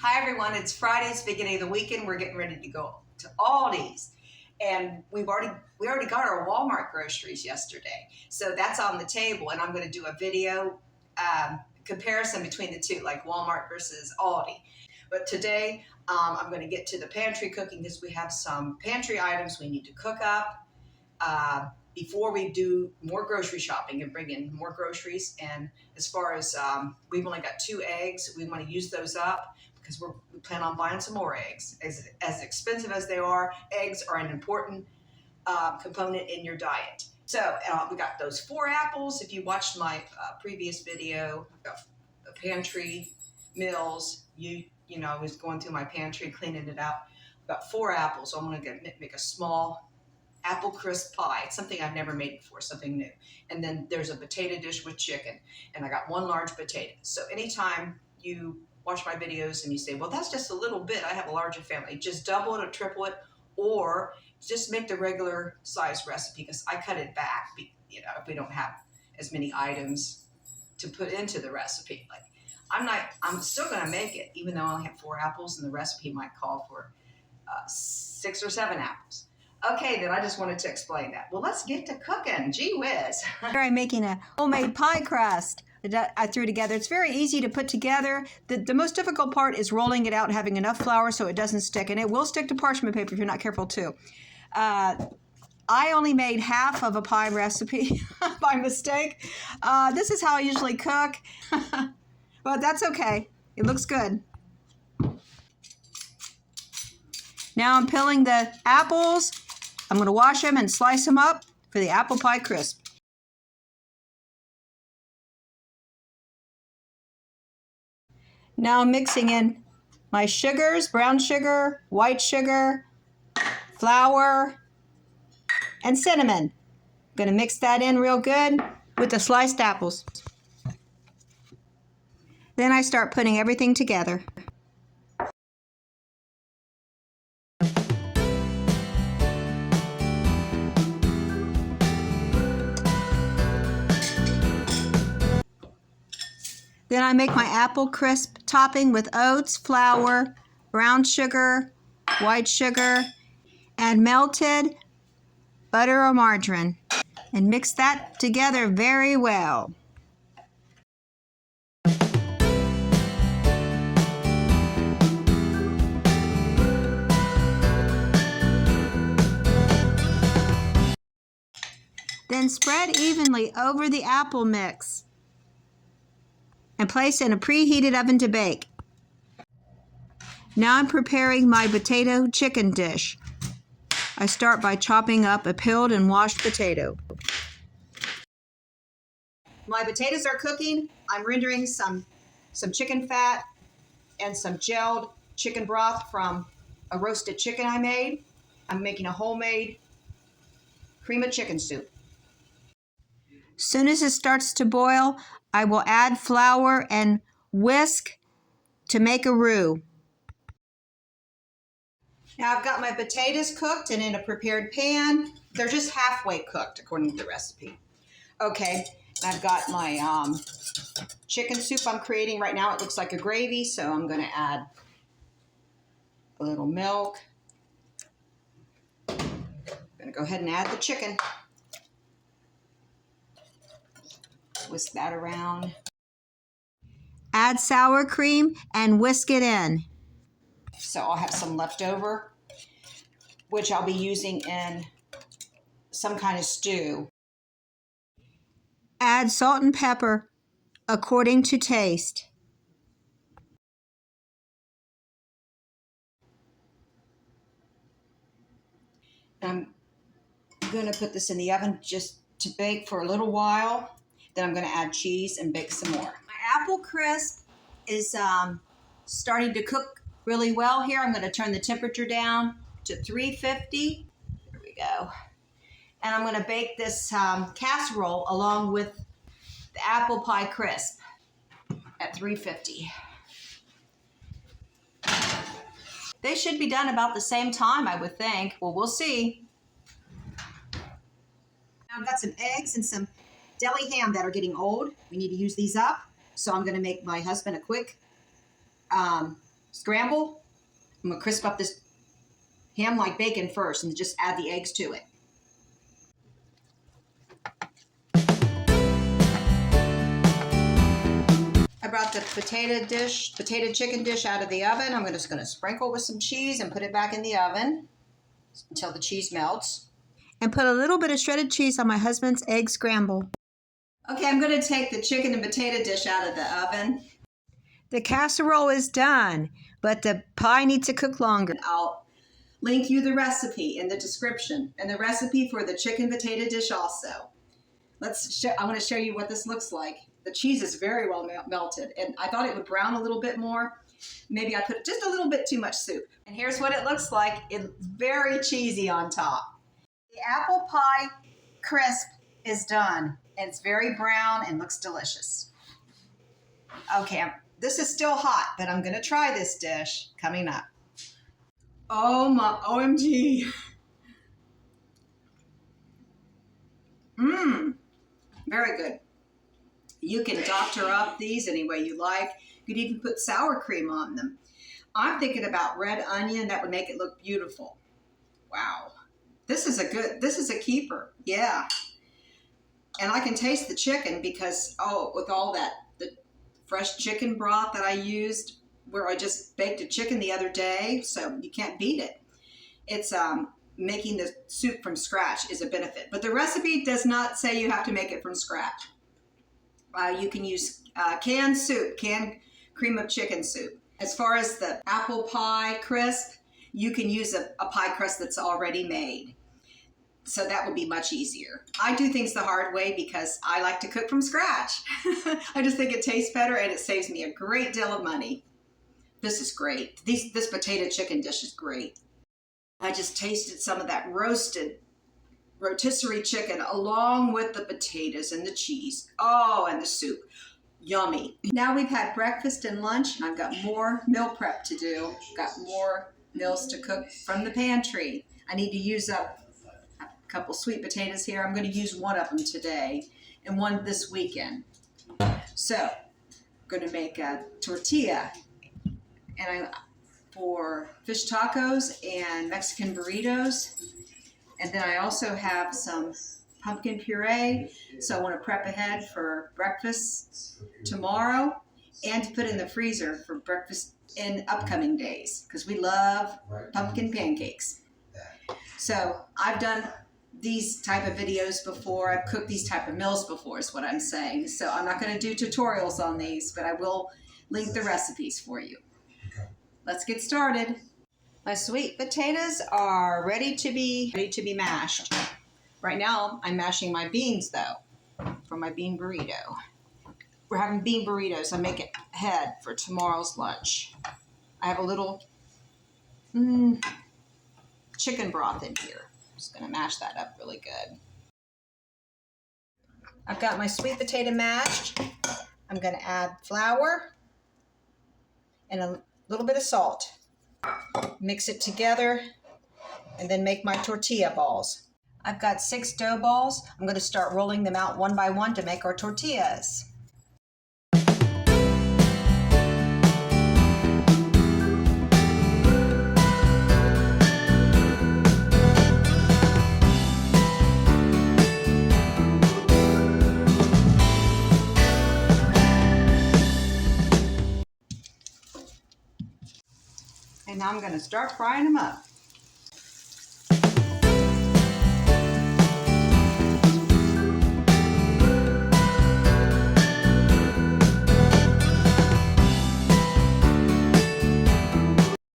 Hi everyone, it's Friday, it's the beginning of the weekend. We're getting ready to go to Aldi's. And we already got our Walmart groceries yesterday. So that's on the table, and I'm going to do a video comparison between the two, like Walmart versus Aldi. But today I'm going to get to the pantry cooking because we have some pantry items we need to cook up before we do more grocery shopping and bring in more groceries. And as far as we've only got 2 eggs, we want to use those up because we plan on buying some more eggs. As expensive as they are, eggs are an important component in your diet. So we got those 4 apples. If you watched my previous video, I've got the pantry meals. You know, I was going through my pantry, cleaning it out. About 4 apples. So I'm going to make a small apple crisp pie. It's something I've never made before, something new. And then there's a potato dish with chicken, and I got 1 large potato. So anytime you watch my videos and you say, well, that's just a little bit, I have a larger family, just double it or triple it, or just make the regular size recipe because I cut it back, you know, if we don't have as many items to put into the recipe. Like I'm still going to make it, even though I only have 4 apples and the recipe might call for 6 or 7 apples. Okay, then I just wanted to explain that. Well, let's get to cooking. Gee whiz. Here I'm making a homemade pie crust that I threw together. It's very easy to put together. The most difficult part is rolling it out and having enough flour so it doesn't stick. And it will stick to parchment paper if you're not careful too. I only made half of a pie recipe by mistake. This is how I usually cook. But that's okay. It looks good. Now I'm peeling the apples. I'm going to wash them and slice them up for the apple pie crisp. Now I'm mixing in my sugars, brown sugar, white sugar, flour, and cinnamon. I'm going to mix that in real good with the sliced apples. Then I start putting everything together. Then I make my apple crisp topping with oats, flour, brown sugar, white sugar, and melted butter or margarine, and mix that together very well. Then spread evenly over the apple mix and place in a preheated oven to bake. Now I'm preparing my potato chicken dish. I start by chopping up a peeled and washed potato. My potatoes are cooking. I'm rendering some chicken fat and some gelled chicken broth from a roasted chicken I made. I'm making a homemade cream of chicken soup. Soon as it starts to boil, I will add flour and whisk to make a roux. Now I've got my potatoes cooked and in a prepared pan. They're just halfway cooked according to the recipe. Okay, I've got my chicken soup I'm creating right now. It looks like a gravy, so I'm going to add a little milk. I'm going to go ahead and add the chicken. Whisk that around. Add sour cream and whisk it in. So I'll have some left over, which I'll be using in some kind of stew. Add salt and pepper according to taste. I'm going to put this in the oven just to bake for a little while. Then I'm going to add cheese and bake some more. My apple crisp is starting to cook really well here. I'm going to turn the temperature down to 350. There we go. And I'm going to bake this casserole along with the apple pie crisp at 350. They should be done about the same time, I would think. Well, we'll see. Now I've got some eggs and some deli ham that are getting old. We need to use these up. So I'm going to make my husband a quick scramble. I'm gonna crisp up this ham like bacon first and just add the eggs to it. I brought the potato chicken dish out of the oven. I'm just gonna sprinkle with some cheese and put it back in the oven until the cheese melts. And put a little bit of shredded cheese on my husband's egg scramble. Okay, I'm gonna take the chicken and potato dish out of the oven. The casserole is done, but the pie needs to cook longer. I'll link you the recipe in the description and the recipe for the chicken potato dish also. I want to show you what this looks like. The cheese is very well melted, and I thought it would brown a little bit more. Maybe I put just a little bit too much soup. And here's what it looks like. It's very cheesy on top. The apple pie crisp is done, and it's very brown and looks delicious. Okay, this is still hot, but I'm gonna try this dish coming up. Oh my, OMG. Very good. You can doctor up these any way you like. You could even put sour cream on them. I'm thinking about red onion. That would make it look beautiful. Wow. This is a keeper. Yeah. And I can taste the chicken because, with all the fresh chicken broth that I used, where I just baked a chicken the other day, so you can't beat it. It's making the soup from scratch is a benefit. But the recipe does not say you have to make it from scratch. You can use canned soup, canned cream of chicken soup. As far as the apple pie crisp, you can use a pie crust that's already made. So that would be much easier. I do things the hard way because I like to cook from scratch. I just think it tastes better and it saves me a great deal of money. This is great. This potato chicken dish is great. I just tasted some of that roasted rotisserie chicken along with the potatoes and the cheese. Oh, and the soup. Yummy. Now we've had breakfast and lunch, and I've got more meal prep to do. Got more meals to cook from the pantry. I need to use up a couple sweet potatoes here. I'm going to use one of them today and one this weekend. So I'm going to make a tortilla for fish tacos and Mexican burritos. And then I also have some pumpkin puree, so I want to prep ahead for breakfast tomorrow and to put in the freezer for breakfast in upcoming days because we love pumpkin pancakes. So I've done these type of videos before. I've cooked these type of meals before is what I'm saying. So I'm not going to do tutorials on these, but I will link the recipes for you. Let's get started. My sweet potatoes are ready to be mashed. Right now, I'm mashing my beans though, for my bean burrito. We're having bean burritos. I make it ahead for tomorrow's lunch. I have a little chicken broth in here. I'm just gonna mash that up really good. I've got my sweet potato mashed. I'm gonna add flour and a little bit of salt. Mix it together and then make my tortilla balls. I've got 6 dough balls. I'm going to start rolling them out one by one to make our tortillas. And now I'm going to start frying them up.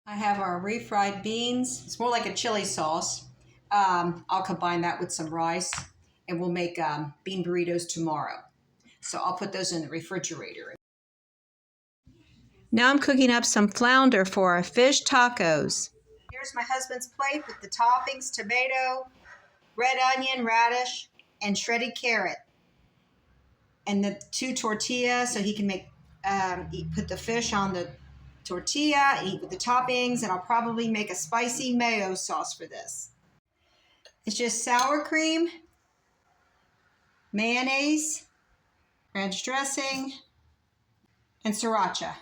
I have our refried beans. It's more like a chili sauce. I'll combine that with some rice and we'll make bean burritos tomorrow. So I'll put those in the refrigerator. Now I'm cooking up some flounder for our fish tacos. Here's my husband's plate with the toppings: tomato, red onion, radish, and shredded carrot. And the 2 tortillas so he can make put the fish on the tortilla, eat with the toppings, and I'll probably make a spicy mayo sauce for this. It's just sour cream, mayonnaise, ranch dressing, and sriracha.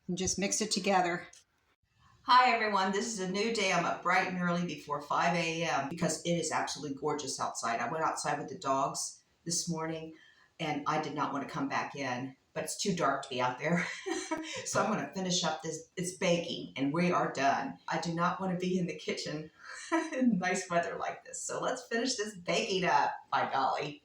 and just mix it together. Hi everyone, this is a new day. I'm up bright and early before 5 a.m. because it is absolutely gorgeous outside. I went outside with the dogs this morning and I did not want to come back in, but it's too dark to be out there. So I'm going to finish up this. It's baking and we are done. I do not want to be in the kitchen in nice weather like this. So let's finish this baking up, by golly.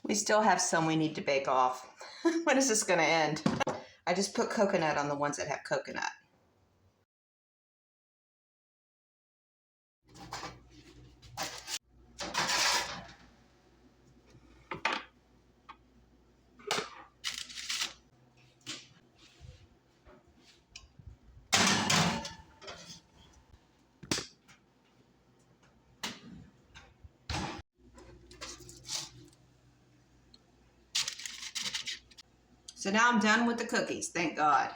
We still have some we need to bake off. When is this going to end? I just put coconut on the ones that have coconut. So now I'm done with the cookies, thank God.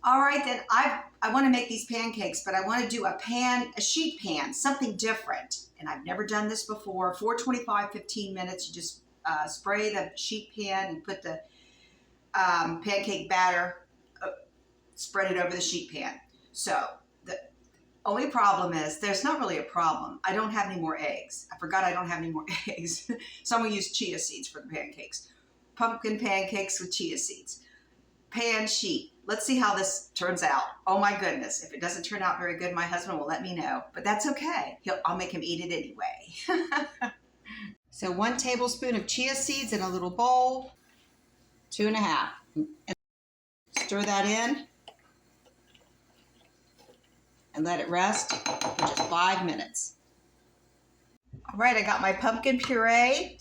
All right, then I want to make these pancakes, but I want to do a sheet pan, something different. And I've never done this before. 425, 15 minutes. You just spray the sheet pan and put the pancake batter, spread it over the sheet pan. So the only problem is, there's not really a problem. I don't have any more eggs. I forgot I don't have any more eggs. So I'm going to use chia seeds for the pancakes. Pumpkin pancakes with chia seeds. Pan sheet. Let's see how this turns out. Oh my goodness. If it doesn't turn out very good, my husband will let me know. But that's okay. I'll make him eat it anyway. So 1 tablespoon of chia seeds in a little bowl. 2.5. And stir that in. And let it rest for just 5 minutes. All right, I got my pumpkin puree.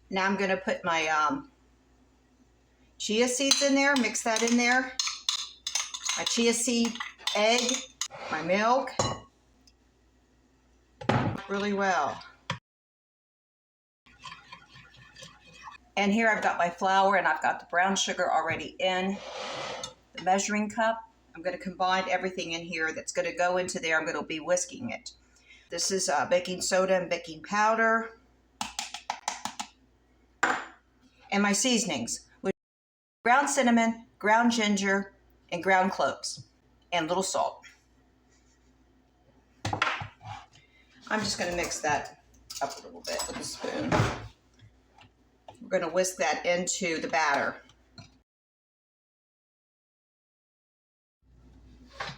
Now I'm going to put my chia seeds in there, mix that in there. My chia seed egg, my milk. Really well. And here I've got my flour and I've got the brown sugar already in the measuring cup. I'm going to combine everything in here that's going to go into there. I'm going to be whisking it. This is baking soda and baking powder. And my seasonings, with ground cinnamon, ground ginger, and ground cloves, and a little salt. I'm just going to mix that up a little bit with a spoon. We're going to whisk that into the batter.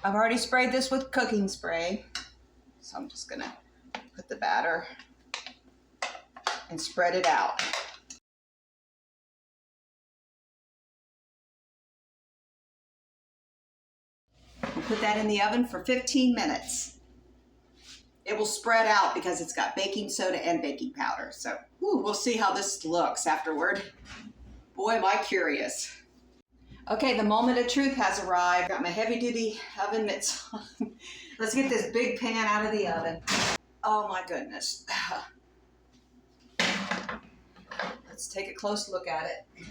I've already sprayed this with cooking spray, so I'm just going to put the batter and spread it out. Put that in the oven for 15 minutes. It will spread out because it's got baking soda and baking powder. So we'll see how this looks afterward. Boy, am I curious. Okay, the moment of truth has arrived. Got my heavy duty oven mitts on. Let's get this big pan out of the oven. Oh my goodness. Let's take a close look at it.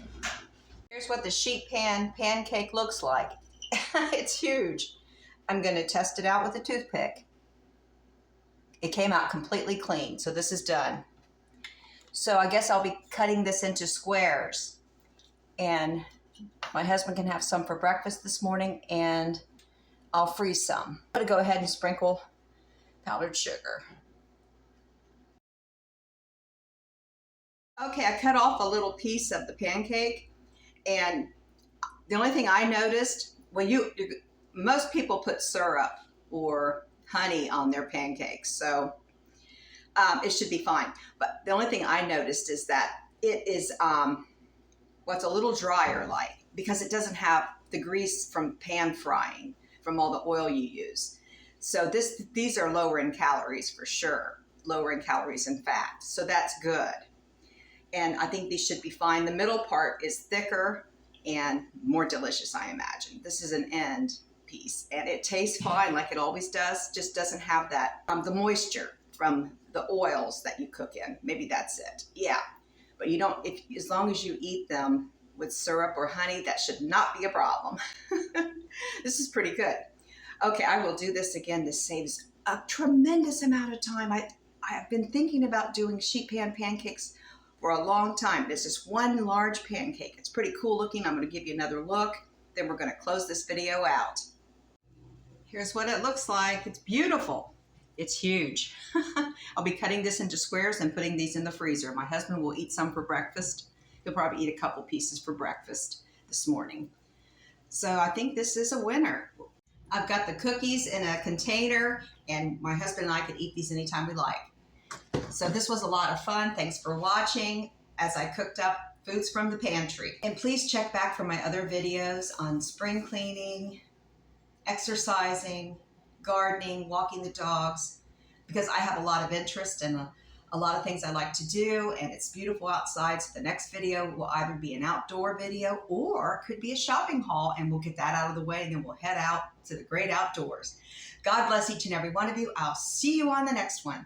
Here's what the sheet pan pancake looks like. It's huge. I'm going to test it out with a toothpick. It came out completely clean, so this is done. So I guess I'll be cutting this into squares. And my husband can have some for breakfast this morning, and I'll freeze some. I'm going to go ahead and sprinkle powdered sugar. Okay, I cut off a little piece of the pancake, and the only thing I noticed, well, most people put syrup or honey on their pancakes, so it should be fine. But the only thing I noticed is that it is what's a little drier, like, because it doesn't have the grease from pan frying, from all the oil you use. So these are lower in calories for sure, lower in calories and fat. So that's good. And I think these should be fine. The middle part is thicker and more delicious, I imagine. This is an end piece, and it tastes fine like it always does, just doesn't have that, the moisture from the oils that you cook in. Maybe that's it. Yeah, but you don't, as long as you eat them with syrup or honey, that should not be a problem. This is pretty good. Okay, I will do this again. This saves a tremendous amount of time. I've been thinking about doing sheet pan pancakes for a long time. This is one large pancake. It's pretty cool looking. I'm going to give you another look. Then we're going to close this video out. Here's what it looks like. It's beautiful. It's huge. I'll be cutting this into squares and putting these in the freezer. My husband will eat some for breakfast. He'll probably eat a couple pieces for breakfast this morning. So I think this is a winner. I've got the cookies in a container, and my husband and I can eat these anytime we like. So this was a lot of fun. Thanks for watching as I cooked up foods from the pantry. And please check back for my other videos on spring cleaning, exercising, gardening, walking the dogs, because I have a lot of interest and a lot of things I like to do, and it's beautiful outside. So the next video will either be an outdoor video or could be a shopping haul, and we'll get that out of the way, and then we'll head out to the great outdoors. God bless each and every one of you. I'll see you on the next one.